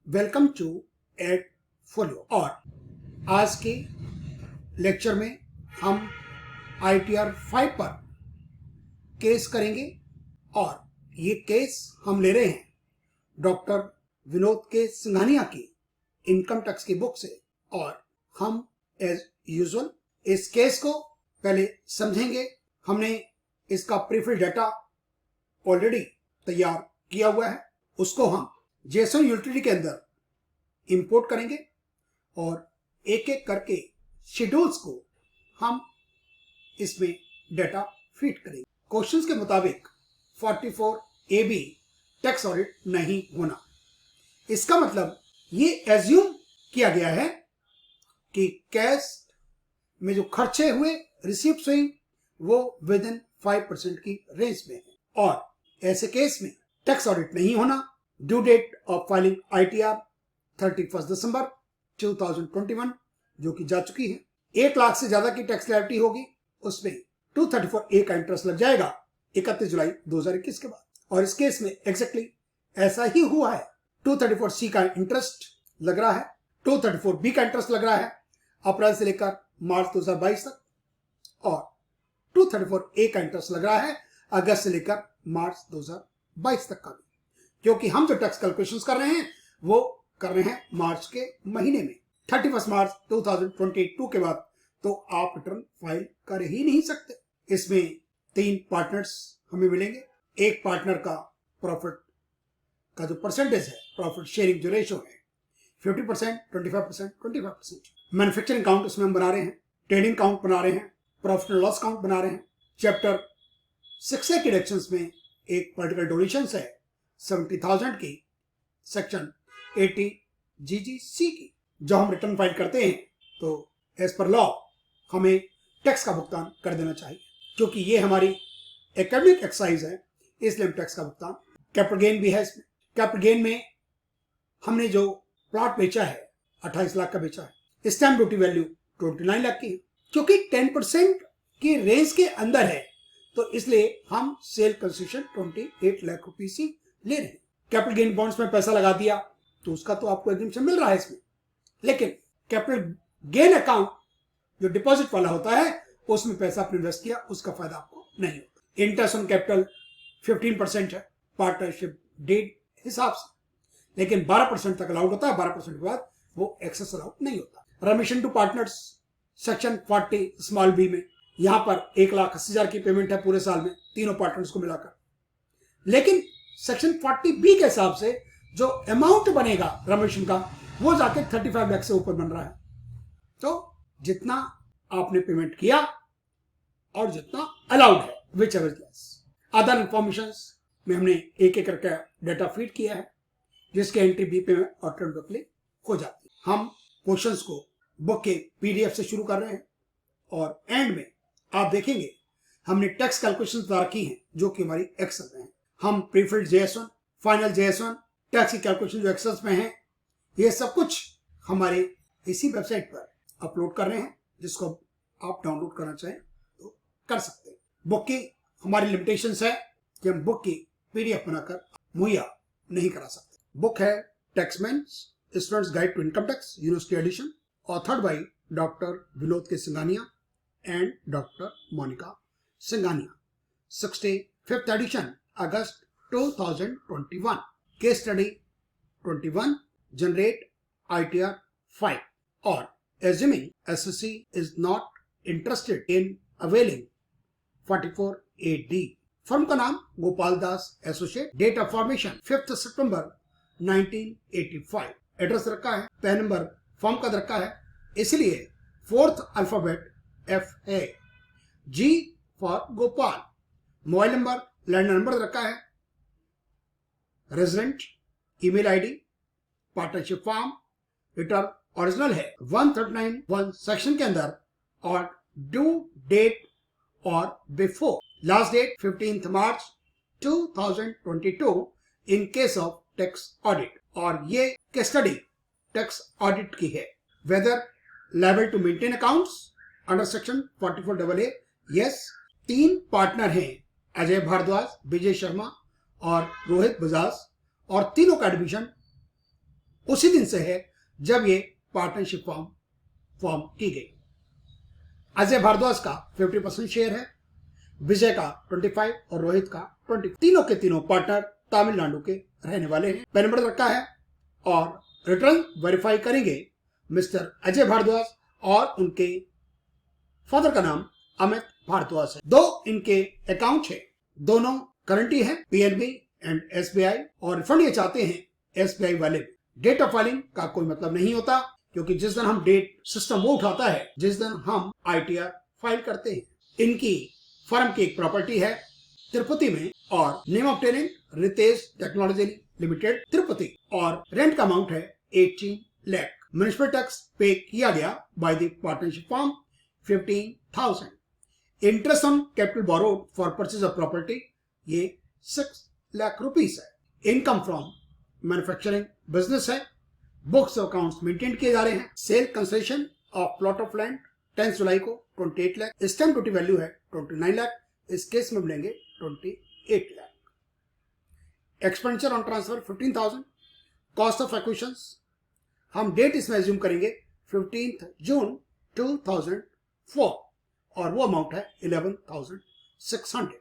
Welcome to एडफोलियो। और आज के लेक्चर में हम ITR 5 पर केस करेंगे और ये केस हम ले रहे हैं डॉक्टर विनोद के सिंघानिया की इनकम टैक्स की बुक से। और हम एज यूजुअल इस केस को पहले समझेंगे। हमने इसका प्रीफिल डाटा ऑलरेडी तैयार किया हुआ है, उसको हम जेसन यूटिलिटी के अंदर इंपोर्ट करेंगे और एक एक करके शेड्यूल्स को हम इसमें डाटा फीड करेंगे। क्वेश्चंस के मुताबिक 44AB टैक्स ऑडिट नहीं होना। इसका मतलब ये एज्यूम किया गया है कि कैश में जो खर्चे हुए, रिसीप्ट्स हुई, वो विद इन 5% की रेंज में है और ऐसे केस में टैक्स ऑडिट नहीं होना। Due date of filing ITR 31 December 2021 जो कि जा चुकी है। 1 लाख से ज्यादा की टैक्स लायबिलिटी होगी, उसमें 234A का इंटरेस्ट लग जाएगा 31 जुलाई 2021 के बाद। और इस केस में एग्जैक्टली ऐसा ही हुआ है। 234C का इंटरेस्ट लग रहा है, 234B का इंटरेस्ट लग रहा है अप्रैल से लेकर मार्च 2022 तक, और 234A का इंटरेस्ट लग रहा है अगस्त से लेकर मार्च 2022 तक का भी, क्योंकि हम जो टैक्स कैलकुलेशंस कर रहे हैं वो कर रहे हैं मार्च के महीने में। 31 मार्च 2022 के बाद तो आप रिटर्न फाइल कर ही नहीं सकते। इसमें 3 पार्टनर्स हमें मिलेंगे। एक पार्टनर का प्रॉफिट का जो परसेंटेज है, प्रॉफिट शेयरिंग जो रेशो है 50%, 25%, 25%। मैन्युफैक्चरिंग काउंट उसमें हम बना रहे हैं, ट्रेडिंग काउंट बना रहे हैं, प्रॉफिट एंड लॉस काउंट बना रहे हैं। चैप्टर 6A के डिडक्शंस में एक पर्टिकुलर डोनेशन है 70,000 की, सेक्शन 80 GGC की। जब हम रिटर्न फाइल करते हैं तो एज पर लॉ हमें टैक्स का भुगतान कर देना चाहिए, क्योंकि ये हमारी एकेडमिक एक्सरसाइज है, इसलिए हम टैक्स का भुगतान। कैपिटल गेन भी है इसमें। कैपिटल गेन में हमने जो प्लॉट बेचा है 28 लाख का बेचा है, स्टैम्प ड्यूटी वैल्यू 29 लाख की है। क्योंकि 10% की रेंज के अंदर है तो इसलिए हम सेल कंसेशन 28 लाख रुपीस ही ले रहे हैं। कैपिटल गेन बॉन्ड्स में पैसा लगा दिया तो उसका तो आपको एग्जम्पशन मिल रहा है इसमें, लेकिन कैपिटल गेन अकाउंट जो डिपॉजिट वाला होता है उसमें पैसा आपने इन्वेस्ट किया, उसका फायदा आपको नहीं होता। इंटरेस्ट ऑन कैपिटल 15% है पार्टनरशिप डीड हिसाब से, लेकिन 12% तक अलाउड होता है। 12% के बाद वो एक्सेस अलाउड नहीं होता। Remuneration to partners section 40 small b में यहां पर 1,80,000 की पेमेंट है पूरे साल में तीनों पार्टनर्स को मिलाकर, लेकिन सेक्शन 40B के हिसाब से जो अमाउंट बनेगा रेमिशन का वो जाके 35 लाख से ऊपर बन रहा है। तो जितना आपने पेमेंट किया और जितना अलाउड है, which ever less. Other information में हमने एक एक करके डाटा फीड किया है, जिसके एंट्री बी पे ऑटोमेटिकली हो जाती है। हम क्वेश्चंस को बुक के PDF से शुरू कर रहे हैं और एंड में आप देखेंगे हमने टैक्स कैलकुलेशन तैयार की हैं जो कि हमारी एक्सेल में है। हम prefilled JS1, final JS1, tax की कैलकुलेशन जो एक्सेल में है, ये सब कुछ हमारे इसी वेबसाइट पर अपलोड कर रहे हैं, जिसको आप डाउनलोड करना चाहें तो कर सकते हैं। बुक की हमारी लिमिटेशंस है कि हम बुक की PDF बनाकर मुहैया नहीं करा सकते। बुक है Taxmann students guide to income tax university edition, authored by doctor Vinod K Singhania and doctor Monika Singhania, 65th edition, August 2021। Case study 21, generate ITR 5। और assuming SSC is not interested in availing 44AD। Firm का नाम Gopal Das associate, date of formation 5 सितंबर 1985। Address रखा है, pan number firm का रखा है, इसलिए 4th अल्फाबेट F है। G for Gopal. Mobile number, landline number रखा है। Resident, email ID, partnership form, return original है 139(1) सेक्शन के अंदर, और ड्यू डेट और before, last date 15th March 2022 in case of tax audit. और ये केस स्टडी टैक्स ऑडिट की है। Whether liable to maintain accounts under section 44AA। Yes, 3 partner हैं, अजय भारद्वाज, विजय शर्मा और रोहित बजाज, और तीनों का एडमिशन उसी दिन से है जब ये पार्टनरशिप फॉर्म की गई। अजय भारद्वाज का 50% शेयर है, विजय का 25 और रोहित का 20। तीनों के तीनों पार्टनर तमिलनाडु के रहने वाले हैं। पैन नंबर रखा है और रिटर्न वेरीफाई करेंगे मिस्टर अजय भारद्वाज और उनके फादर का नाम अमित भारद्वाज है। दो इनके अकाउंट है, दोनों करंटली हैं, पीएनबी एंड एसबीआई, और रिफंड ये चाहते हैं एसबीआई वाले। डेट ऑफ फाइलिंग का कोई मतलब नहीं होता, क्योंकि जिस दिन हम डेट सिस्टम वो उठाता है जिस दिन हम आईटीआर फाइल करते हैं। इनकी फर्म की एक प्रॉपर्टी है तिरुपति में और name of tenant Ritesh technology limited Tirupati, और रेंट का अमाउंट है 18 लाख। म्युनिसिपल टैक्स पे किया गया by the partnership form 15,000। Interest on capital borrowed for purchase of property ये 6 लाख रुपीस है। इनकम फ्रॉम मैन्युफैक्चरिंग बिजनेस है। बुक्स और अकाउंट्स मेंटेन किए जा रहे हैं। Sale concession of plot of land 10 जुलाई को 28 लाख। स्टैम्प ड्यूटी वैल्यू है 29 लाख। इस केस में मिलेंगे 28 lakh. Expenditure on transfer 15,000। Cost of acquisitions हम डेट इसमें एज्यूम करेंगे 15 जून 2004 और वो अमाउंट है 11,600।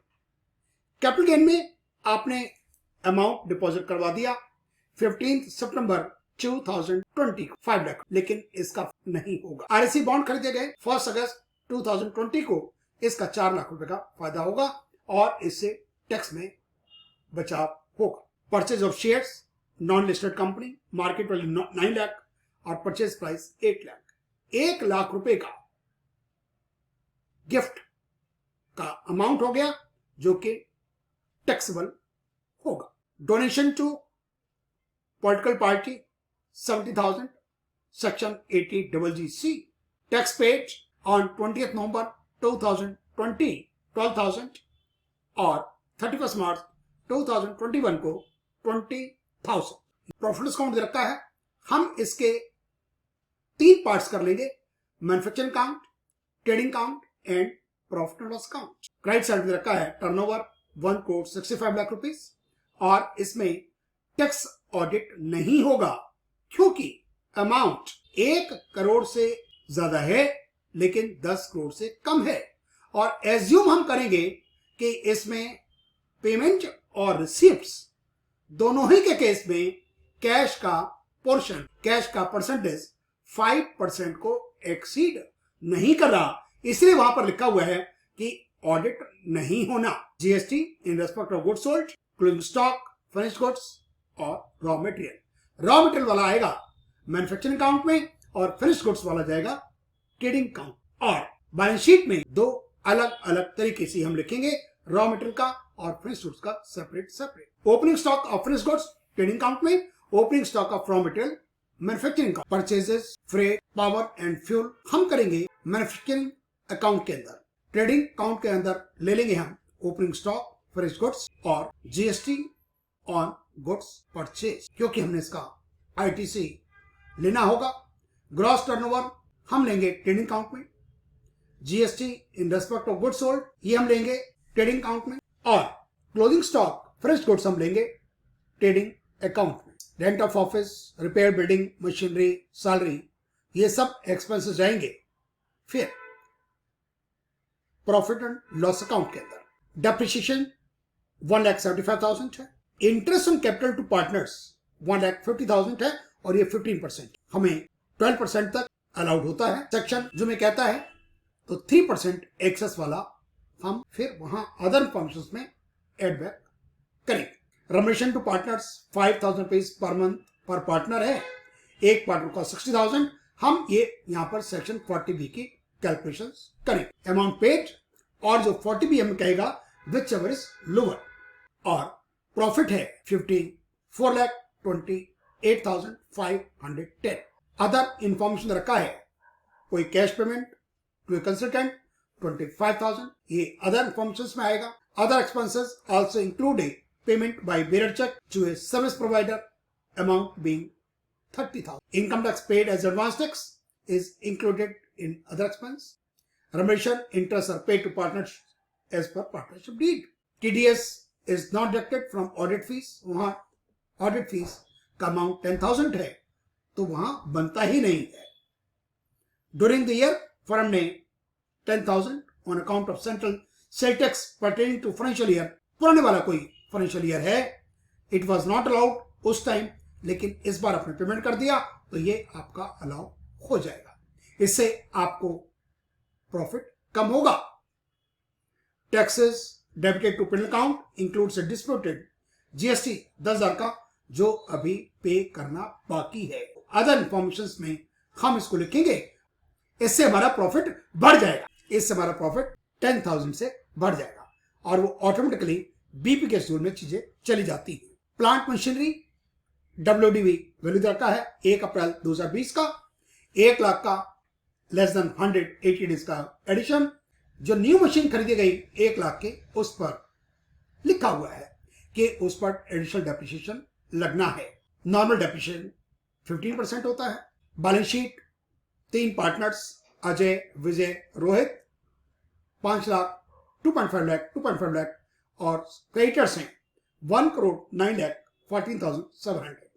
कैपिटल गेन में आपने अमाउंट डिपॉजिट करवा दिया 15 सितंबर 2020 को 5 लाख, लेकिन इसका नहीं होगा। आरएससी बॉन्ड खरीदे गए 1 अगस्त 2020 को, इसका 4 लाख रुपए का फायदा होगा और इससे टैक्स में बचाव होगा। Purchase of shares non listed company, market value 9 lakh और परचेज प्राइस 8 लाख। 1 लाख रुपए का गिफ्ट का अमाउंट हो गया जो कि टैक्सेबल होगा। Donation to political party 70,000 section 80GGC। Tax paid on 20 November 2020 12,000 और 31 मार्च 2021 को 20,000। प्रॉफिट डिस्काउंट दे रखा है। हम इसके 3 पार्ट्स कर लेंगे, manufacturing account, trading account and profit and loss account. Credit side में रखा है टर्नओवर 1,65 लाख रुपीस और इसमें टैक्स ऑडिट नहीं होगा क्योंकि अमाउंट 1 करोड़ से ज्यादा है लेकिन 10 करोड़ से कम है, और एज्यूम हम करेंगे कि इसमें पेमेंट और रिसीप्ट्स दोनों ही के केस में कैश का पोर्शन, कैश का परसेंटेज 5% को एक्सीड नहीं कर रहा, इसलिए वहां पर लिखा हुआ है कि ऑडिट नहीं होना। GST in respect of goods sold, closing stock, finished goods और रॉ मटेरियल। रॉ मटेरियल वाला आएगा मैन्युफैक्चरिंग अकाउंट में और फिनिश्ड गुड्स वाला जाएगा ट्रेडिंग अकाउंट। और बैलेंस शीट में 2 अलग अलग तरीके से हम लिखेंगे, रॉ मटेरियल का और फिनिश्ड गुड्स का separate. Opening stock of finished goods trading account में, opening stock of raw material manufacturing account. Purchases, freight, power and fuel हम करेंगे मैन्युफैक्चरिंग अकाउंट के अंदर। ट्रेडिंग अकाउंट के अंदर ले लेंगे हम ओपनिंग स्टॉक, फिनिश्ड गुड्स और जीएसटी ऑन गुड्स परचेज, क्योंकि हमने इसका आईटीसी लेना होगा। ग्रॉस टर्नओवर हम लेंगे ट्रेडिंग अकाउंट में, GST in respect of goods sold ये हम लेंगे ट्रेडिंग अकाउंट में, और क्लोजिंग स्टॉक फिनिश्ड गुड्स हम लेंगे ट्रेडिंग अकाउंट में। Rent of office, repair, building, machinery, salary ये सब एक्सपेंसेस जाएंगे फिर प्रॉफिट एंड लॉस अकाउंट के अंदर। डेप्रिसिएशन 1,75,000 है। Interest on capital to partners 1,50,000 है और ये 15%, हमें 12% तक अलाउड होता है। सेक्शन जो मैं कहता है तो 3% एक्सेस वाला हम फिर वहां अदर फंक्शंस में एड बैक करेंगे। Remuneration to partners 5,000 rupees per month per partner है। एक पार्टनर का 60,000, हम ये यहां पर सेक्शन 40B की कैलकुलेशन करेंगे। अमाउंट पेड और जो 40B हमें कहेगा विच एवर इज लोअर, और प्रॉफिट है 4,28,510। अदर इंफॉर्मेशन रखा है, कोई cash payment to a consultant 25,000, ये अदर इंफॉर्मेशन में आएगा। Other expenses also include a payment by bearer cheque to a service provider amount being 30,000. Income tax paid as advance tax is included in other expense. Remuneration interest are paid to partners as per partnership deed. TDS is not deducted from audit fees. वहाँ audit fees का amount 10,000 है तो वहां बनता ही नहीं है। During the year firm ने 10,000 on account of central sale tax pertaining to financial year, पुराने वाला कोई फाइनेंशियल ईयर है, इट वॉज नॉट अलाउड उस टाइम, लेकिन इस बार आपने पेमेंट कर दिया तो ये आपका अलाउ हो जाएगा। इससे आपको प्रॉफिट कम होगा। Taxes debited to penal account includes disputed GST 10,000 का जो अभी पे करना बाकी है। अदर इंफॉर्मेशन में हम इसको लिखेंगे, इससे हमारा प्रॉफिट बढ़ जाएगा, इससे हमारा प्रॉफिट 10,000 से बढ़ जाएगा और वो ऑटोमेटिकली बीपी के शेड्यूल में चीजें चली जाती है। प्लांट मशीनरी WDV वैल्यू दरकार है 1 अप्रैल 2020 का, 1 लाख का लेस देन 180 डेज का एडिशन। जो न्यू मशीन खरीदी गई 1 लाख के, उस पर लिखा हुआ है कि उस पर एडिशनल डेप्रिसिएशन लगना है। नॉर्मल डेप्रिसिएशन 15% होता है। बैलेंस शीट 3 पार्टनर्स अजय, विजय, रोहित, 5 लाख, 2.5 लाख, 2.5 लाख और क्रेडिटर्स हैं 1,09,14,700।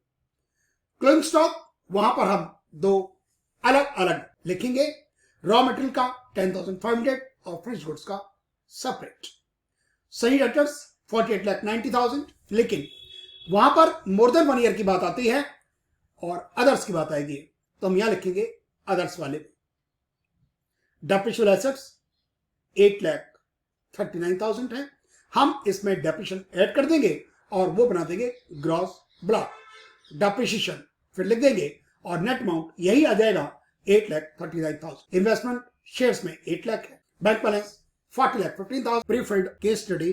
क्लोजिंग स्टॉक वहां पर हम 2 अलग अलग लिखेंगे, रॉ मटेरियल का 10,500 और फिनिश गुड्स का सेपरेट। सही डेटर्स 48,90,000, लेकिन वहां पर मोर देन 1 ईयर की बात आती है और अदर्स की बात आएगी तो हम यहां लिखेंगे अदर्स वाले। डेप्रिशिएबल एसेट्स 8,39,000 है, हम इसमें डेप्रिशिएशन ऐड कर देंगे और वो बना देंगे ग्रॉस ब्लॉक। डेप्रिशिएशन फिर लिख देंगे और नेट अमाउंट यही आ जाएगा 8,39,000। इन्वेस्टमेंट शेयर्स में 8 लाख है। Bank balance 40,15,000। Prefilled case study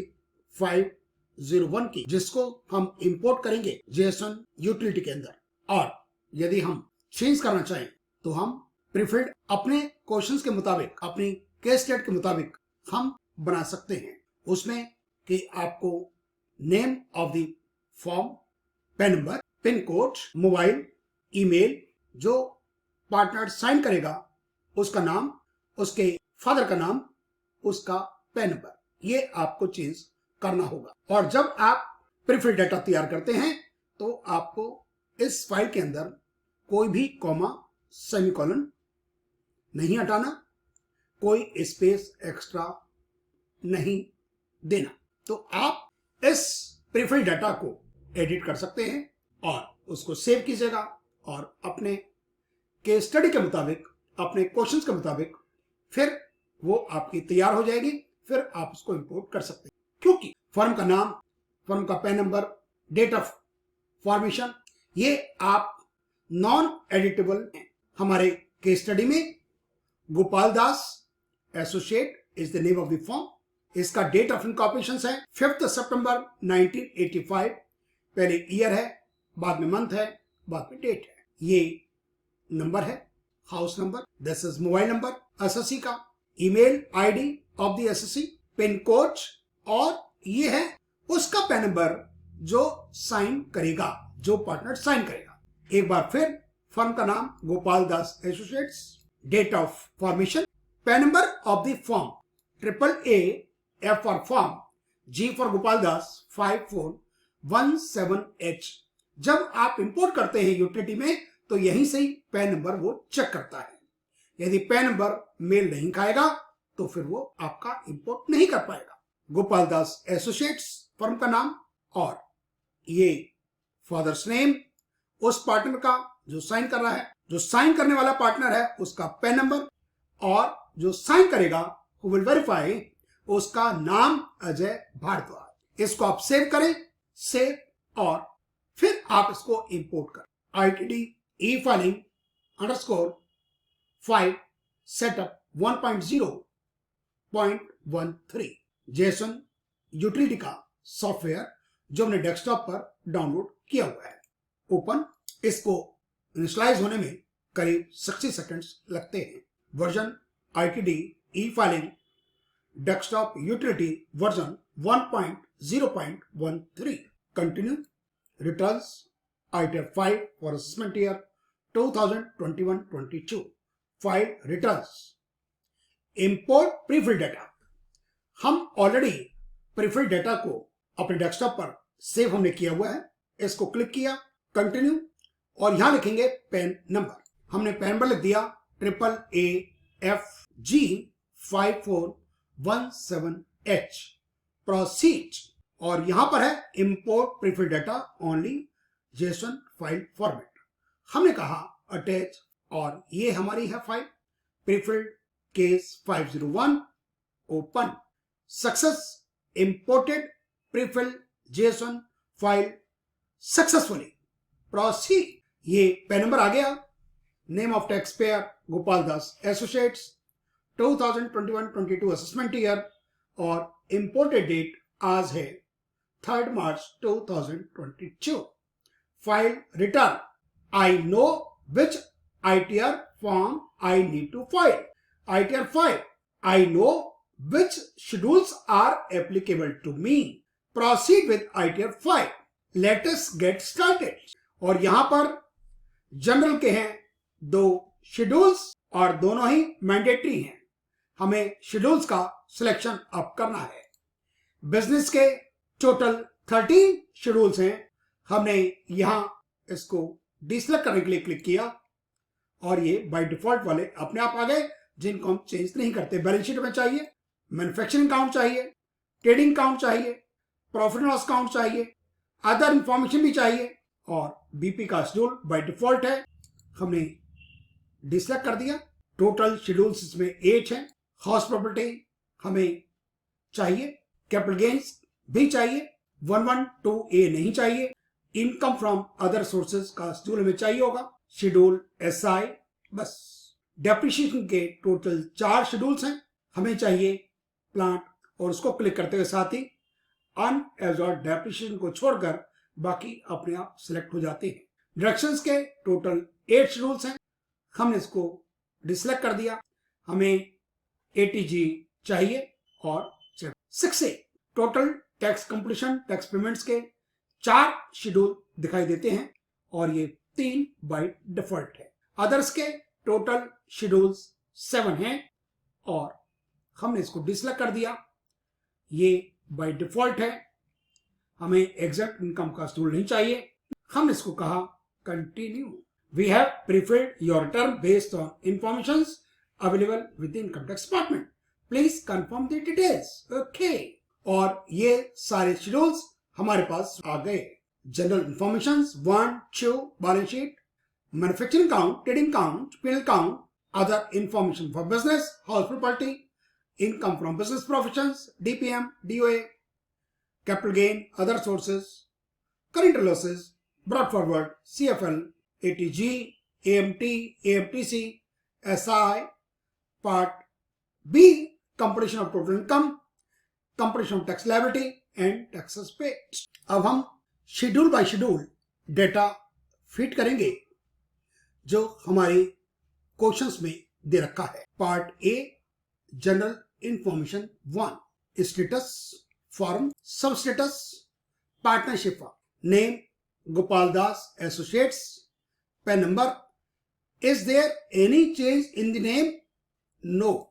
501 की, जिसको हम इंपोर्ट करेंगे JSON यूटिलिटी के अंदर, और यदि हम चेंज करना चाहें तो हम प्रीफिल्ड अपने क्वेश्चंस के मुताबिक, अपनी केस स्टेट के मुताबिक हम बना सकते हैं। उसमें कि आपको name of the form, PAN number, pin code, mobile, email, जो पार्टनर साइन करेगा उसका नाम, उसके फादर का नाम, उसका पेन नंबर, ये आपको चेंज करना होगा। और जब आप प्रीफिल्ड डाटा तैयार करते हैं तो आपको इस फाइल के अंदर कोई भी कॉमा, सेमीकोलन नहीं हटाना, कोई स्पेस एक्स्ट्रा नहीं देना। तो आप इस प्रीफिल्ड डाटा को एडिट कर सकते हैं और उसको सेव कीजिएगा और अपने केस स्टडी के मुताबिक, अपने क्वेश्चंस के मुताबिक फिर वो आपकी तैयार हो जाएगी। फिर आप उसको इंपोर्ट कर सकते हैं, क्योंकि फर्म का नाम, फर्म का PAN number, date of formation, ये आप नॉन एडिटेबल हैं। हमारे केस स्टडी में Gopal Das associate is the name of the firm. इसका डेट ऑफ इनकॉर्पोरेशन है 5 सितंबर 1985। पहले ईयर है, बाद में मंथ है, बाद में डेट है। ये नंबर है, house number, this is mobile number SSC का, email ID of the SSC, pin code, और ये है उसका पैन नंबर जो साइन करेगा, जो पार्टनर साइन करेगा। एक बार फिर फर्म का नाम Gopal Das associates, date of formation, PAN number of the firm AAA, F for form, G for Gopal Das 5417H। जब आप इंपोर्ट करते हैं यूटिलिटी में तो यहीं से ही पैन नंबर वो चेक करता है। यदि पैन नंबर मेल नहीं खाएगा तो फिर वो आपका इंपोर्ट नहीं कर पाएगा। गोपाल दास एसोसिएट्स फर्म का नाम, और ये फादर्स नेम उस पार्टनर का जो साइन कर रहा है, जो साइन करने वाला पार्टनर है उसका पैन नंबर, और जो साइन करेगा हु विल वेरीफाई उसका नाम अजय भारद्वाज। इसको आप सेव करें, सेव, और फिर आप इसको इंपोर्ट करें। ITD e-filing _5 setup 1.0.13 JSON utility का सॉफ्टवेयर जो हमने डेस्कटॉप पर डाउनलोड किया हुआ है। ओपन, इसको इनिशियलाइज होने में करीब 60 सेकंड्स लगते हैं। Version ITD e-filing desktop utility version 1.0.13। Continue. Returns ITR 5 for assessment year 2021-22। File returns. Import prefilled data. हम ऑलरेडी प्रीफिल्ड डाटा को अपने डेस्कटॉप पर सेव हमने किया हुआ है। इसको क्लिक किया, कंटिन्यू, और यहां लिखेंगे पैन नंबर। हमने पैन नंबर लिख दिया AAFG5417H। प्रोसीड, और यहां पर है import prefilled data only JSON file format. हमने कहा अटैच, और ये हमारी है file prefilled case 501 open success imported prefilled JSON file successfully proceed. ये पैन नंबर आ गया। Name of tax payer Gopal Das associates, 2021-22 assessment year, और इंपोर्टेड डेट आज है 3 मार्च 2022। File return, I know which ITR form I need to file. ITR 5, I know which schedules are applicable to me. Proceed with ITR 5. Let us get started. और यहां पर general के हैं 2 schedules और दोनों ही mandatory हैं। हमें शेड्यूल्स का सिलेक्शन अप करना है। बिजनेस के टोटल 13 शेड्यूल्स हैं। हमने यहां इसको डिसेलेक्ट करने के लिए क्लिक किया और ये बाय डिफॉल्ट वाले अपने आप आ गए, जिनको हम चेंज नहीं करते। बैलेंस शीट में चाहिए, मैन्युफैक्चरिंग काउंट चाहिए, ट्रेडिंग काउंट चाहिए, प्रॉफिट एंड लॉस काउंट चाहिए, अदर इंफॉर्मेशन भी चाहिए, और बीपी का शेड्यूल बाय डिफॉल्ट है। हमने डिसेलेक्ट कर दिया। टोटल शेड्यूल्स इसमें 8 हैं। हाउस प्रॉपर्टी हमें चाहिए, कैपिटल गेन्स भी चाहिए, 112A नहीं चाहिए। इनकम फ्रॉम अदर सोर्सेज का शेड्यूल हमें चाहिए होगा, शेड्यूल SI बस। डेप्रिसिएशन के टोटल 4 शेड्यूल्स हैं। हमें चाहिए प्लांट, और उसको क्लिक करते हुए साथ ही अनएब्सॉर्ब्ड डेप्रिसिएशन को छोड़कर बाकी अपने आप सिलेक्ट हो जाते हैं। डायरेक्शंस के टोटल 8 शेड्यूल्स हैं। हमने इसको डिसेलेक्ट कर दिया। हमें ATG चाहिए और 6A total tax completion tax payments के 4 शेड्यूल दिखाई देते हैं, और ये 3 बाय डिफॉल्ट है। अदर्स के टोटल शेड्यूल्स 7 हैं, और हमने इसको डिसेलेक्ट कर दिया। ये बाय डिफॉल्ट है। हमें एग्जैक्ट इनकम का शेड्यूल नहीं चाहिए। हमने इसको कहा continue. We have prefilled your return based on information available with in income tax department, please confirm the details. Okay, और ये सारे शेड्यूल्स हमारे पास आ गए। General information 1, 2, balance sheet, manufacturing account, trading account, P&L account, other information for business, house property, income from business professions, DPM, DOA, capital gain, other sources, current losses, brought forward, CFL, ATG, AMT, AMTC, SI, part B, computation of total income, computation of tax liability and taxes paid. अब हम schedule by schedule data fit करेंगे जो हमारे questions में दे रखा है। Part A, general information 1, status form, sub status, partnership form, name Gopal Das associates, PAN number, is there any change in the name? No.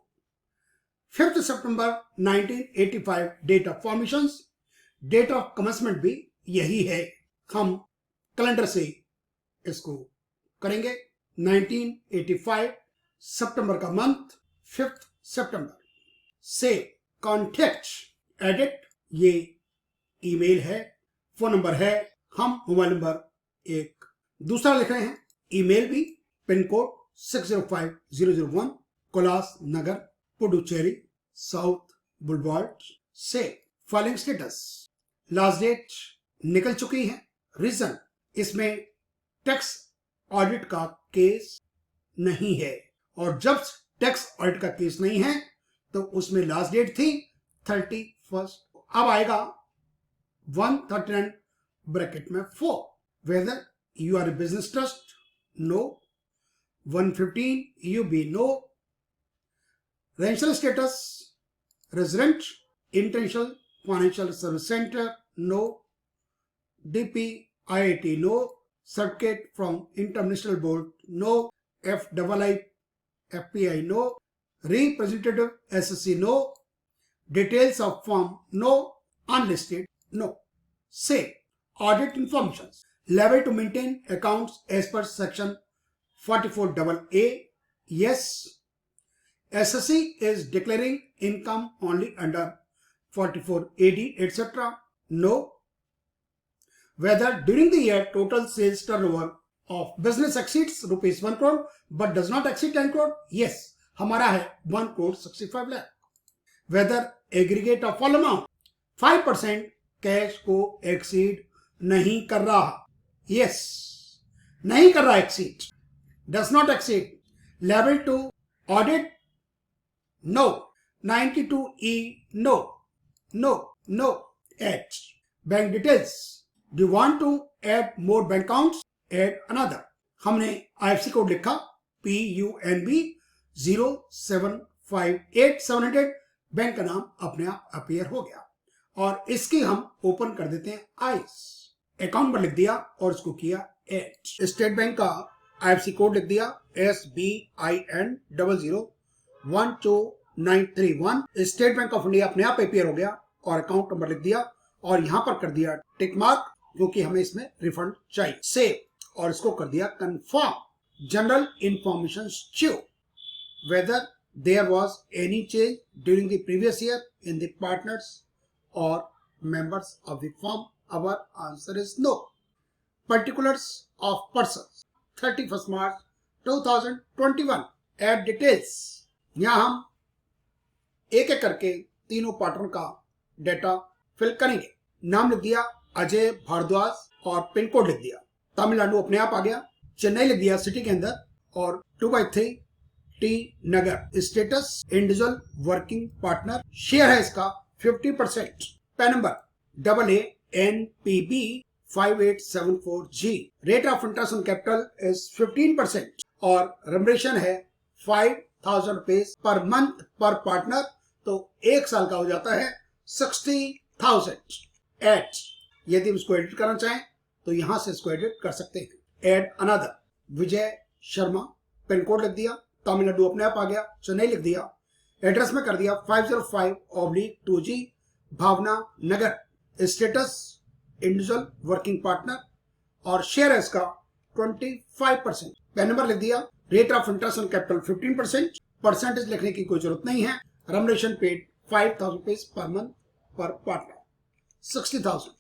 5 सितंबर 1985 date of formation, date of commencement भी यही है। हम कैलेंडर से इसको करेंगे। 1985 सितंबर का मंथ, 5 सितंबर से कॉन्टेक्ट एडिट, ये ईमेल है, फोन नंबर है। हम मोबाइल नंबर एक दूसरा लिख रहे हैं, ईमेल भी, pin code 605001, Kailash Nagar, Puducherry, south boulevard से। फाइलिंग स्टेटस, लास्ट डेट निकल चुकी है। रीजन, इसमें टैक्स ऑडिट का केस नहीं है, और जब टैक्स ऑडिट का केस नहीं है तो उसमें लास्ट डेट थी 31st। अब आएगा 139 ब्रैकेट में 4, whether you are a business trust, no. 115 UB, no. Residential status, resident, international financial service centre, no. DP IIT, no. Certificate from international board, no. FII FPI, no. Representative SSC, no. Details of form, no. Unlisted, no. Say, audit information. Liable to maintain accounts as per section 44AA. Yes. SSC is declaring income only under 44AD, etc. No. Whether during the year total sales turnover of business exceeds rupees 1 crore but does not exceed 10 crore? Yes. हमारा है 1 crore 65 lakh. Whether aggregate of all amount 5% cash को exceed नहीं कर रहा? Yes. नहीं कर रहा exceed. Does not exceed. Liable to audit? No. 92E? No. No. No. H. Bank details. Do you want to add more bank accounts? Add another. हमने IFSC code लिखा PUNB 0758700. Bank का नाम अपने आप अपीयर हो गया और इसकी हम ओपन कर देते हैं आइस. अकाउंट पर लिख दिया और उसको किया ऐड. स्टेट बैंक का IFSC कोड लिख दिया SBIN 0012931. State bank of India अपने आप अपीयर हो गया और अकाउंट नंबर लिख दिया और यहां पर कर दिया टिक मार्क क्योंकि हमें इसमें रिफंड चाहिए. सेव और इसको कर दिया कंफर्म. जनरल इंफॉर्मेशन च्यू. Whether there was any change during the previous year in the partners or members of the firm? Our answer is no. Particulars of persons 31st March 2021. Add details. यहाँ हम एक एक करके तीनों partner का data fill करेंगे. नाम लिख दिया अजय भारद्वाज और पिन कोड लिख दिया. तमिलनाडु अपने आप आ गया. चेन्नई लिख दिया सिटी के अंदर और 2/3 T Nagar. Status individual working partner. Share है इसका 50%. PAN number AANPB 5874G. Rate of interest on capital is 15% और रेम्युनरेशन है 5000 rupees per month per partner. तो एक साल का हो जाता है 60,000. एड. यदि इसको एडिट करना चाहें तो यहां से इसको एडिट कर सकते हैं. Add another. Vijay Sharma. Pin code लिख दिया. तमिलनाडु अपने आप आ गया. चेन्नई लिख दिया. एड्रेस में कर दिया 505/2G Bhavna Nagar. Status individual working partner और शेयर है इसका 25%. पैन नंबर लिख दिया. Rate of interest on capital 15%. Percentage लिखने की कोई जरूरत नहीं है. Remuneration paid 5000 rupees per month per partner 60,000.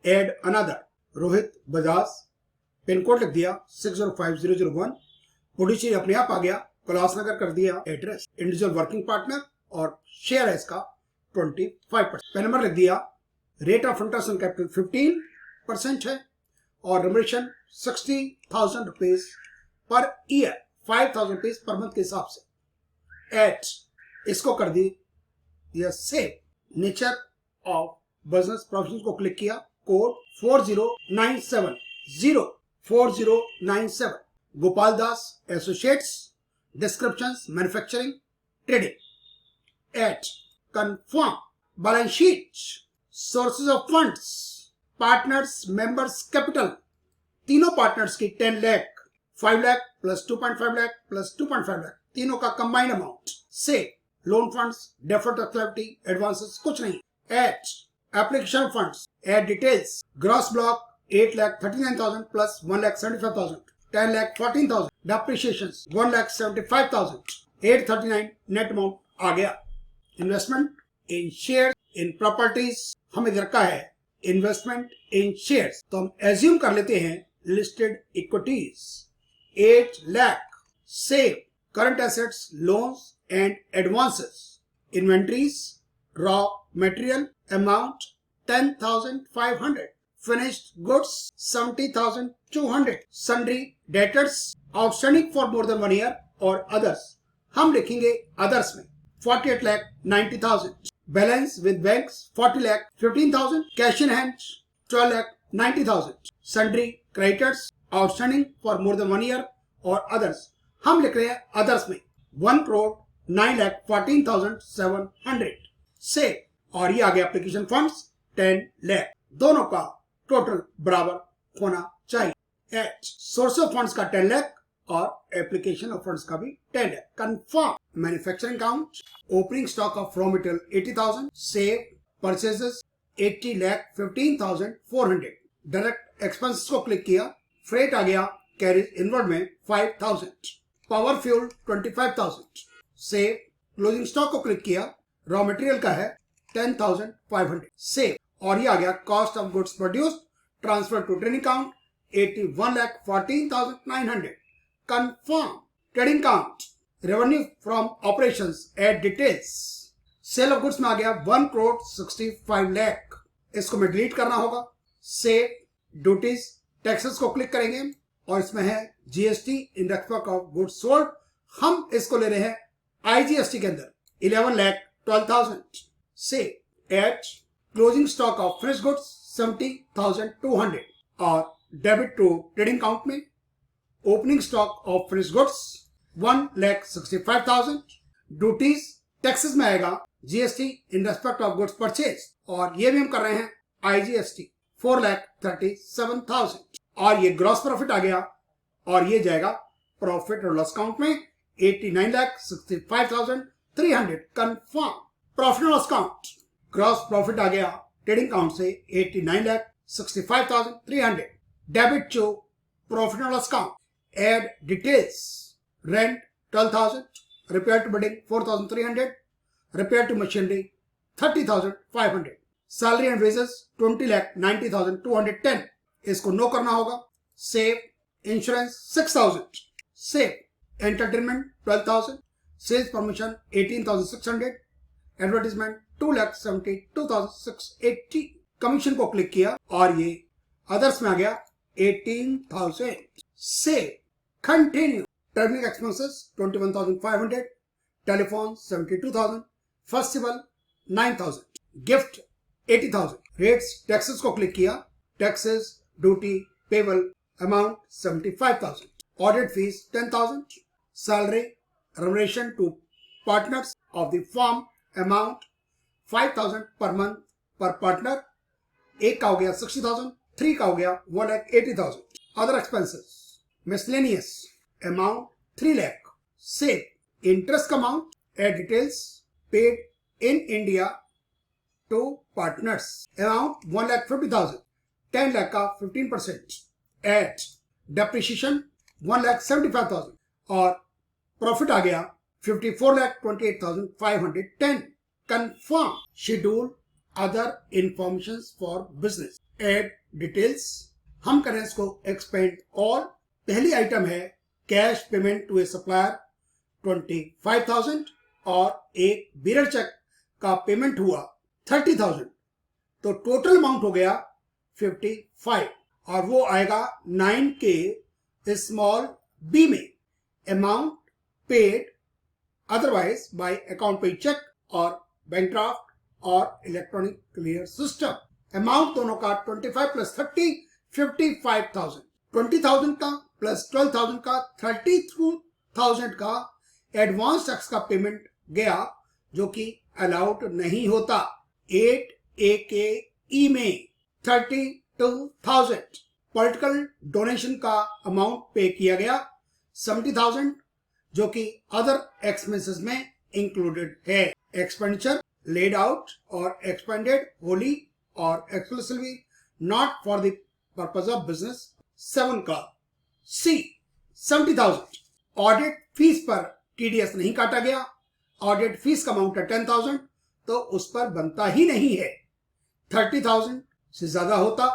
Add another. Rohit Bajaj. Pin code लिख दिया 605001. पुडुचेरी अपने आप आ गया. कैलाशनगर कर दिया एड्रेस. इंडिविजुअल वर्किंग पार्टनर और शेयर है इसका 25%. पैन नंबर लिख दिया. Rate of interest on capital 15% है और remuneration 60,000 rupees per year 5,000 rupees per month के हिसाब से. एट. इसको कर दी save. Nature of business profession को क्लिक किया. Code 4097. Gopal Das associates. Descriptions manufacturing trading. Add. Confirm. Balance sheet. Sources of funds. Partners members capital. तीनों पार्टनर्स की 10 लाख 5 लाख प्लस 2.5 लाख प्लस 2.5 लाख तीनों का कंबाइंड अमाउंट. से loan funds deferred activity advances कुछ नहीं. Add. Application funds. Add details. Gross block 8,39,000 plus 1,75,000. 10,14,000. Depreciations 1,75,000. 839 net amount आ गया. Investment in share in properties हमें रखा है इन्वेस्टमेंट इन शेयर्स. तो हम एज्यूम कर लेते हैं listed equities 8 lakh. Save. Current assets loans and advances. Inventories raw material amount 10,500. Finished goods 70,200. Sundry debtors outstanding for more than 1 year or others. हम लिखेंगे others में 48,90,000. Balance with banks 40,15,000. Cash in hand 12,90,000. Sundry creditors outstanding for more than 1 year or others. हम लिख रहे हैं others में 1,09,14,700. से और ये आगे एप्लीकेशन फंड्स 10 लाख. दोनों का टोटल बराबर होना चाहिए. एट. सोर्स ऑफ फंड्स का 10 लाख और एप्लीकेशन ऑफ फंड्स का भी 10 lakh. Confirm. Manufacturing account. Opening stock of raw material 80,000. Save. Purchases 80,15,400. Direct expenses को क्लिक किया, फ्रेट आ गया कैरिज इनवर्ड में 5000, power fuel 25,000, save. Closing stock को क्लिक किया, रॉ मटेरियल का है 10,500, सेव। और ये आ गया cost of goods produced transfer to trading account 81,14,900, confirm. Trading account revenue from operations add details, sale of goods में आ गया 1,65 लाख, इसको मैं डिलीट करना होगा, सेव। ड्यूटीज टैक्सेस को क्लिक करेंगे और इसमें है GST in respect of goods sold, हम इसको ले रहे हैं आईजीएसटी के अंदर 11,12,000, save. At closing stock of fresh goods 70,200 और डेबिट टू ट्रेडिंग अकाउंट में opening stock of fresh goods 1,65,000, duties taxes में आएगा GST in respect of goods purchase और ये भी हम कर रहे हैं आईजीएसटी 4,37,000 और ये ग्रॉस प्रॉफिट आ गया और ये जाएगा प्रॉफिट और लॉस अकाउंट में 89,65,300, कंफर्म। प्रॉफिट और लॉस अकाउंट ग्रॉस प्रॉफिट आ गया ट्रेडिंग अकाउंट से 89,65,300, डेबिट टू प्रॉफिट और loss account, add details, rent 12,000, repair to building 4,300, repair to machinery 30,500, salary and wages 20,90,210, इसको नो करना होगा, save. Insurance 6,000, save. Entertainment 12,000, sales promotion 18,600, advertisement 2,72,680, commission को click किया और ये अदर्स में आ गया 18,000, save. Continue. Travelling expenses 21,500, telephone 72,000, festival 9,000, gift 80,000, rates taxes को क्लिक किया, taxes duty payable amount 75,000, audit fees 10,000, salary remuneration to partners of the firm amount 5,000 per month per partner, एक का हो गया 60,000, 3 का हो गया 1,80,000, other expenses miscellaneous amount 3 lakh, save. Interest amount add details, paid in India to partners amount 1,50,000, 10 lakh का 15%, eight depreciation 1,75,000 और profit आ गया 54,28,510, confirm. Schedule other information for business, add details, हम करें इसको एक्सपेंड ऑल। पहली आइटम है cash payment to a supplier 25,000 और एक बिरर चेक का पेमेंट हुआ 30,000, तो टोटल अमाउंट हो गया 55 और वो आएगा 9K स्मॉल बी में, amount paid otherwise bye account पे चेक और बैंक ड्राफ्ट और इलेक्ट्रॉनिक क्लियर सिस्टम। अमाउंट दोनों का 25 प्लस 30 55,000, 20,000 का प्लस 12,000 का 32,000 का एडवांस टैक्स का पेमेंट गया जो कि अलाउड नहीं होता 8AKE में 32,000, पॉलिटिकल डोनेशन का अमाउंट पे किया गया 70,000 जो कि अदर एक्सपेंसेस में इंक्लूडेड है। एक्सपेंडिचर लेड आउट और एक्सपेंडेड होली और exclusively not for the purpose of business 7 का, सी 70,000। ऑडिट फीस पर टीडीएस नहीं काटा गया, ऑडिट फीस का अमाउंट है 10,000 तो उस पर बनता ही नहीं है, 30,000 से ज्यादा होता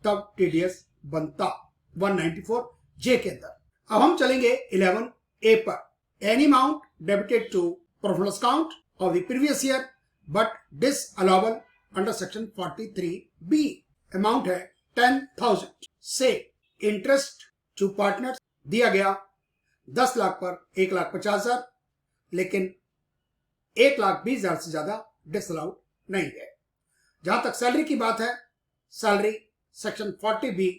तब टीडीएस बनता 194J के अंदर। अब हम चलेंगे 11A पर, any amount debited to profit loss account of the previous year but disallowable under section 43B, amount है 10,000, से इंटरेस्ट टू पार्टनर्स दिया गया 10 लाख पर 1,50,000, लेकिन 1,20,000 से ज्यादा डिसअलाउड नहीं है। जहां तक सैलरी की बात है, सैलरी सेक्शन 40B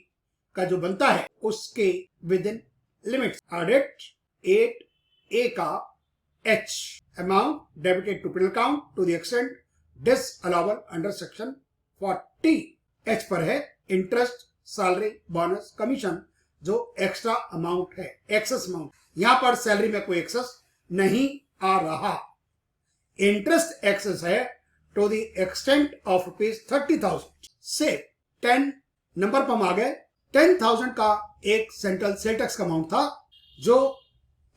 का जो बनता है उसके with in limits. Audit 8A का H, amount debited to penal account to the extent disallowable under section 40H पर है इंटरेस्ट, सैलरी, बोनस, कमीशन जो एक्स्ट्रा अमाउंट है, एक्सेस अमाउंट। यहां पर सैलरी में कोई एक्सेस नहीं आ रहा, इंटरेस्ट एक्सेस है टू द एक्सटेंट ऑफ ₹30,000, से 10 नंबर पर हम आ गए। 10,000 का एक सेंट्रल सेल टैक्स का अमाउंट था जो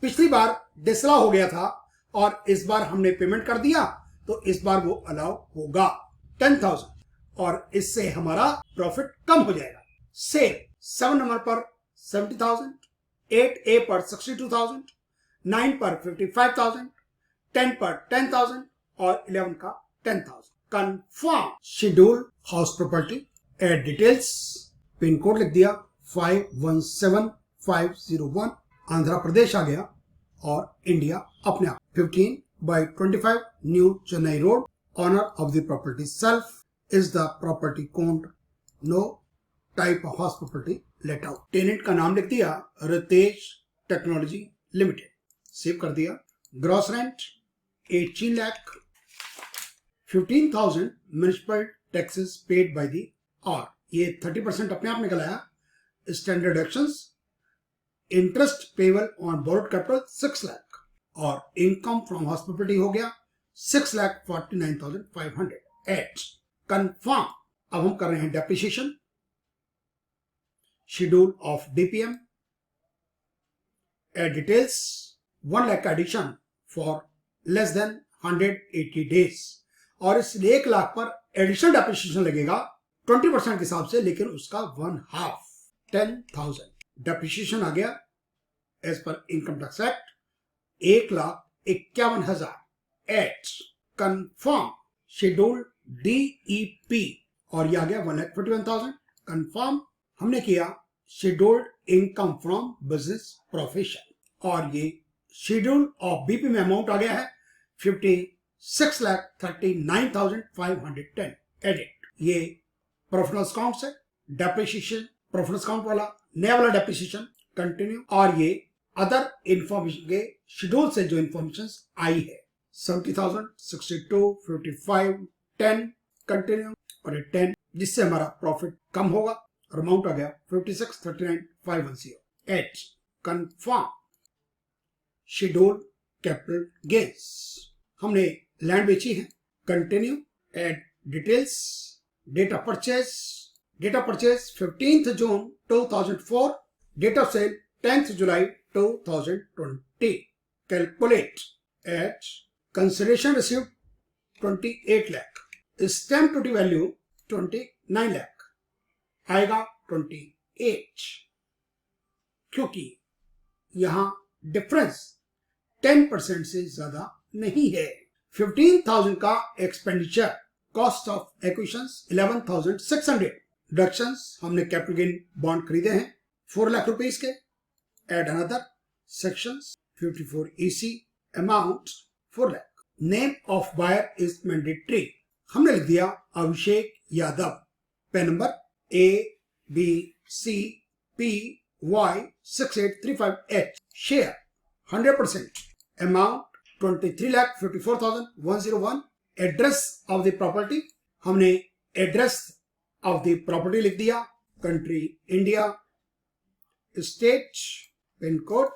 पिछली बार डिसअलाउ हो गया था और इस बार हमने पेमेंट कर दिया तो इस बार वो अलाउ होगा 10,000 और इससे हमारा प्रॉफिट कम हो जाएगा। सेल 7 नंबर पर 70,000, 8A पर 62,000, 9 पर 55,000, 10 पर 10,000 और 11 का 10,000। Confirm schedule house property, add details, pin code लिख दिया 517501, आंध्र प्रदेश आ गया और इंडिया अपने आप। 15/25 new Chennai road, owner of the property self is the property code, no type of house property let out. Tenant का नाम लिख दिया रितेश टेक्नोलॉजी लिमिटेड, सेव कर दिया। Gross rent 18 lakh, 15,000 municipal taxes paid by the, और ये 30% अपने आप निकल आया। Standard actions, interest payable on borrowed capital 6 lakh और इनकम फ्रॉम हाउस प्रॉपर्टी हो गया 6,49,500 एट कंफर्म। अब हम कर रहे हैं depreciation, schedule of DPM, add details, 1 lakh का addition for less than 180 days और इस 1 लाख पर एडिशनल डेप्रिसिएशन लगेगा 20% के हिसाब से, लेकिन उसका 1/2 10,000 डेप्रिसिएशन आ गया as per income tax act 1,51,000 at confirm. Schedule DEP और ये आ गया 1,41,000 कंफर्म। हमने किया scheduled income from business profession और ये शेड्यूल ऑफ बीपी में अमाउंट आ गया है 56,39,510 एडिट। ये प्रोफेशनल अकाउंट से डेप्रिसिएशन, प्रोफेशनल अकाउंट वाला नया वाला डेप्रिसिएशन कंटिन्यू, और ये अदर इंफॉर्मेशन के शेड्यूल से जो इंफॉर्मेशन आई है 70,000, 62, 55, 10 कंटिन्यू और 10, जिससे हमारा प्रॉफिट कम होगा और अमाउंट आ गया 56,39,510 at confirm. Schedule capital gains, हमने लैंड बेची है continue, add details, date of purchase 15th June 2004, date of sale 10th July 2020, calculate at consideration received 28 lakh, stamp duty value 29 lakh, आएगा 28 क्योंकि यहां डिफरेंस 10% से ज्यादा नहीं है। 15,000 का expenditure, cost of acquisitions 11,600, deductions, हमने कैपिटल गेन बॉन्ड खरीदे हैं 4 लाख रुपीस के, add another sections 54 EC, amount 4 lakh. Name of buyer is mandatory, हमने लिख दिया Abhishek Yadav, PAN number ABCPY6835H, share 100%, amount 23,54,101, address of the property, हमने एड्रेस ऑफ द प्रॉपर्टी लिख दिया, country India, state pin code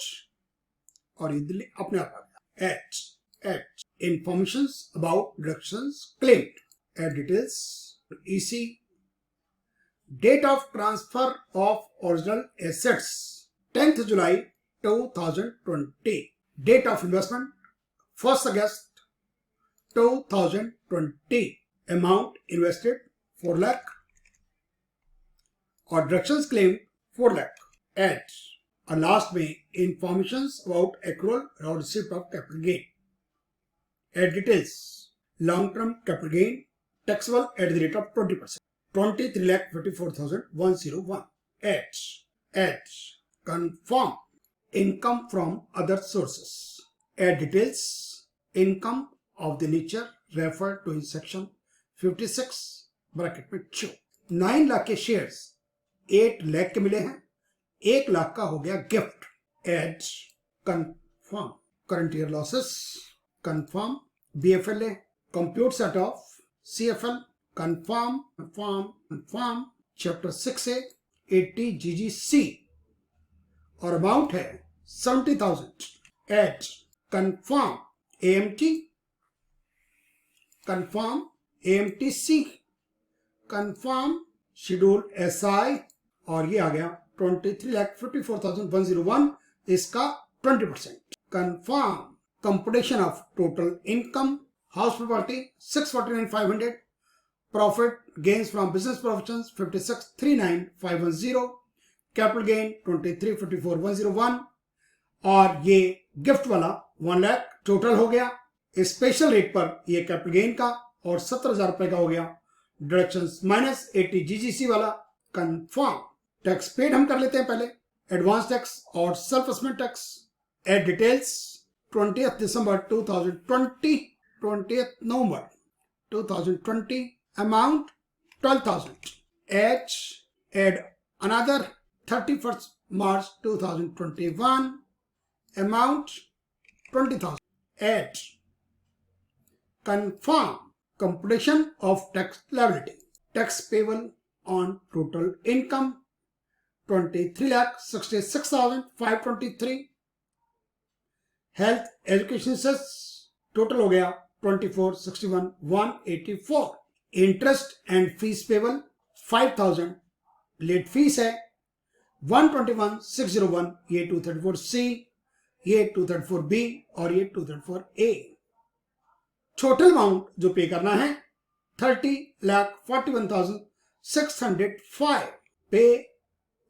और ये दिल्ली अपने आप आ गया। Add information about deductions claimed, add details, EC, date of transfer of original assets 10th July 2020, date of investment 1st August 2020, amount invested 4 lakh और deductions claim 4 lakh, at और last में information about accrual और receipt of capital gain, add details, long term capital gain taxable at the rate of 20%, 23,54,101 at confirm. Income from other sources, add details, income of the nature refer to in section 56 bracket में 2। 9 लाख के shares 8 lakh के मिले हैं, 1 लाख का हो गया gift, add confirm. Current year losses confirm, BFLA compute set off CFL confirm, chapter 6A 80 GGC और amount है 70,000, at confirm. AMTC confirm, schedule SI और ये आ गया 23,54,101, इसका 20%। Confirm computation of total income, house property 649,500, profit gains from business professions 56,39,510, capital gain 23,54,101 और ये gift वाला 1 लाख टोटल हो गया। स्पेशल रेट पर ये कैपिटल गेन का और 17,000 रुपए का हो गया, डिडक्शंस माइनस 80 जीजीसी वाला। कंफर्म टैक्स पेड हम कर लेते हैं पहले, एडवांस टैक्स और self assessment tax. Add details 20th December 2020, 20th November 2020, amount 12,000। add another 31st March 2021, amount 20,000। add confirm computation of tax liability, tax payable on total income 23,66,523, health education cess total हो गया 24,61,184, interest and fees payable 5,000, late fees है 121,601, ये 234C, ये 234B और ये 234A। Total amount जो पे करना है 30,41,605। पे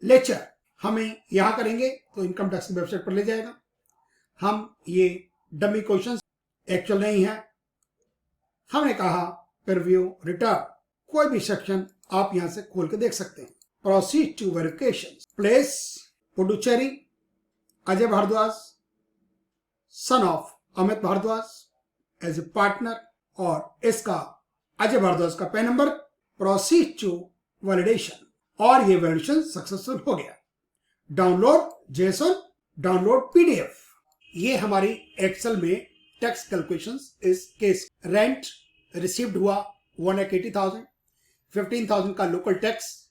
लेक्चर हमें यहां करेंगे तो इनकम टैक्स की वेबसाइट पर ले जाएगा। हम ये डमी क्वेश्चंस एक्चुअल नहीं है, हमने कहा प्रीव्यू रिटर्न, कोई भी सेक्शन आप यहां से खोल के देख सकते हैं। Proceed to verification, place Puducherry, Ajay Bhardwaj son of Amit Bhardwaj as a partner, और इसका अजय भारद्वाज का PAN number. Proceed to validation, और ये वैलिडेशन सक्सेसफुल हो गया। Download JSON, download PDF. ये हमारी एक्सेल में टैक्स कैलकुलेशंस इस केस। रेंट रिसीव्ड हुआ 1,80,000, 15,000 का लोकल टैक्स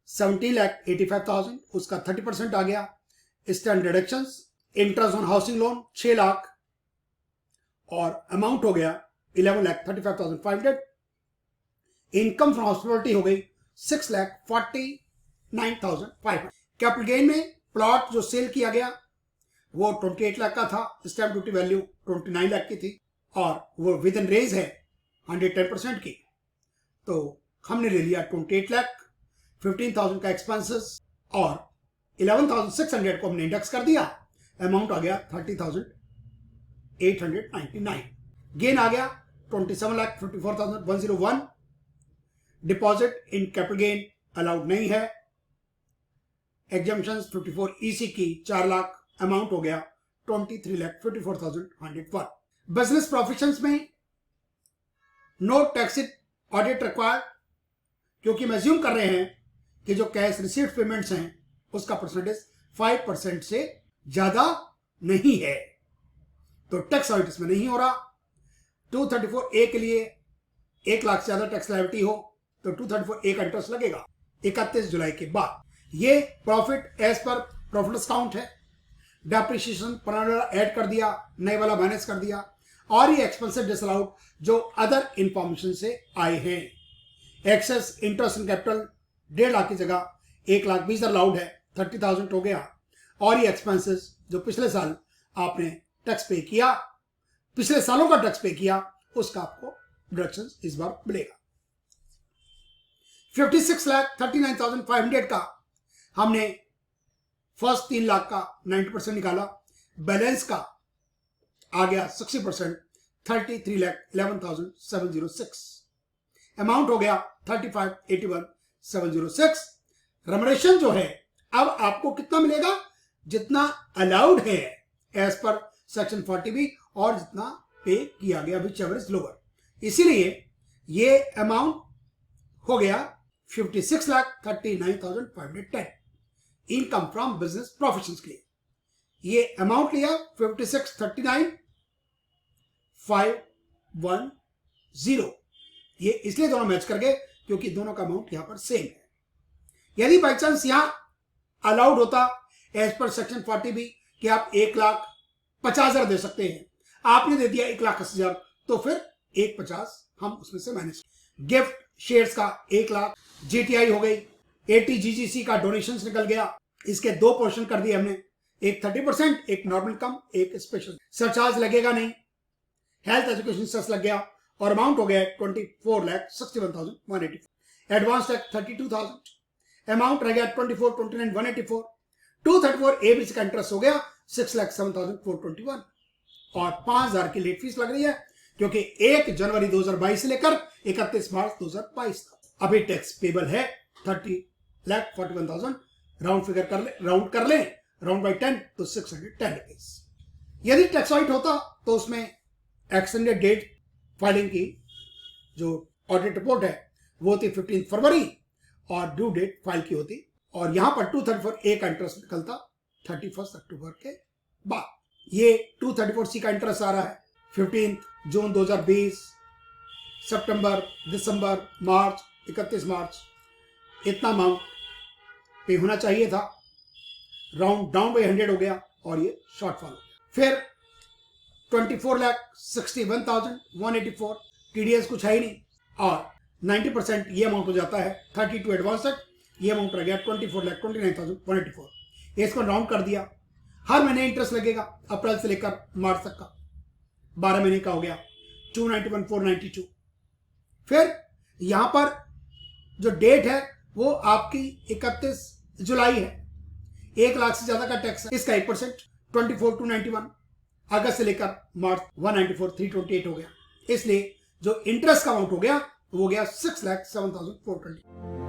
17,85,000, उसका 30% आ गया। Stand deductions, interest on housing loan 6 lakh और अमाउंट हो गया 11,35,500। इनकम फ्रॉम हॉस्पिटलिटी हो गई 6,49,500। कैपिटल गेन में प्लॉट जो सेल किया गया वो 28 लाख का था, स्टैंप ड्यूटी वैल्यू 29 लाख की थी और वो विद इन रेंज है 110% की, तो हमने ले लिया 28 लाख। 15,000 का एक्सपेंसेस और 11,600 को हमने इंडेक्स कर दिया, अमाउंट आ गया 30,899। गेन आ गया 27,54,101। Deposit in capital gain allowed नहीं है। एग्जम्पशंस 54 EC की 4 लाख, अमाउंट हो गया 23,54,101। बिजनेस प्रोफेशंस में नो टैक्स ऑडिट रिक्वायर्ड, क्योंकि हम अज्यूम कर रहे हैं कि जो कैश रिसीव्ड पेमेंट्स हैं उसका परसेंटेज 5% से ज्यादा नहीं है, तो टैक्स ऑडिट इसमें नहीं हो रहा। 234A के लिए 1 लाख से ज्यादा टैक्स लायबिलिटी हो तो 234A का इंटरेस्ट लगेगा 31 जुलाई के बाद। ये profit as per profit account है। डेप्रिसिएशन पुराना ऐड कर दिया, नए वाला माइनस कर दिया, और ये एक्सपेंसिव डिसअलाउड जो अदर इंफॉर्मेशन से आए हैं। Excess interest in capital 1.5 lakh की जगह 1,20,000 अलाउड है, 30,000 हो गया। और ये एक्सपेंसेस जो पिछले साल आपने टैक्स पे किया, पिछले सालों का टैक्स पे किया, उसका आपको डिडक्शन इस बार मिलेगा। 56,39,500 का हमने फर्स्ट 3 लाख का 90% निकाला, बैलेंस का आ गया 60%, 33,11,706। अमाउंट हो गया 35,81,706। रेम्युनरेशन जो है अब आपको कितना मिलेगा, जितना अलाउड है एज पर सेक्शन 40B और जितना पे किया गया विच एवर इज लोअर, इसीलिए ये अमाउंट हो गया 56,39,510 इनकम फ्रॉम बिजनेस प्रोफेशंस के लिए। ये अमाउंट लिया 56,39,510। ये इसलिए दोनों मैच कर गए क्योंकि दोनों का अमाउंट यहां पर सेम है। यदि बाई चांस यहां अलाउड होता एज पर सेक्शन 40B कि आप 1,50,000 दे सकते हैं, आपने दे दिया 1,80,000, तो फिर 1,50,000 हम उसमें से माइनस। गिफ्ट शेयर्स का 1 लाख, जीटीआई हो गई, 80 जीजीसी का डोनेशंस निकल गया, इसके 2 पोर्शन कर दिए हमने, एक 30%, एक नॉर्मल कम, एक स्पेशल। सरचार्ज लगेगा नहीं, हेल्थ एजुकेशन सेस लग गया और अमाउंट हो गया 24,61,184। एडवांस टैक्स 32,000, अमाउंट रह गया 24,29,184। 234 एबीसी का इंटरेस्ट हो गया 6,07,421 और 5,000 की लेट फीस लग रही है क्योंकि 1 जनवरी 2022 से लेकर 31 मार्च 2022 तक। अभी टैक्स पेबल है 30,41,000। राउंड फिगर कर ले, राउंड कर ले, राउंड बाई 10 तो 610 रुपीज। यदि टैक्स ऑडिट होता तो उसमें एक्सटेंडेड डेट फाइलिंग की जो ऑडिट रिपोर्ट है वो होती 15 फरवरी और ड्यू डेट फाइल की होती, और यहां पर 234 ए का इंटरेस्ट निकलता 31 अक्टूबर के बाद। ये 234 सी का इंटरेस्ट आ रहा है 15 जून 2020, सितंबर, दिसंबर, मार्च, 31 मार्च, इतना अमाउंट पे होना चाहिए था। राउंड डाउन बाई 100 हो गया और ये शॉर्टफॉल हो गया। फिर 24,61,184 टीडीएस कुछ है ही नहीं और 90% ये अमाउंट हो जाता है 32 एडवांस तक, ये अमाउंट रह गया 24,29,184। इसको राउंड कर दिया। हर महीने इंटरेस्ट लगेगा अप्रैल से लेकर मार्च तक का, 12 महीने का हो गया 291,492। फिर यहां पर जो डेट है वो आपकी 31 जुलाई है। 1 लाख से ज्यादा का टैक्स है, इसका 1% 24,291। अगस्त से लेकर मार्च 194,328 हो गया, इसलिए जो इंटरेस्ट का अमाउंट हो गया वो गया 6,07,420।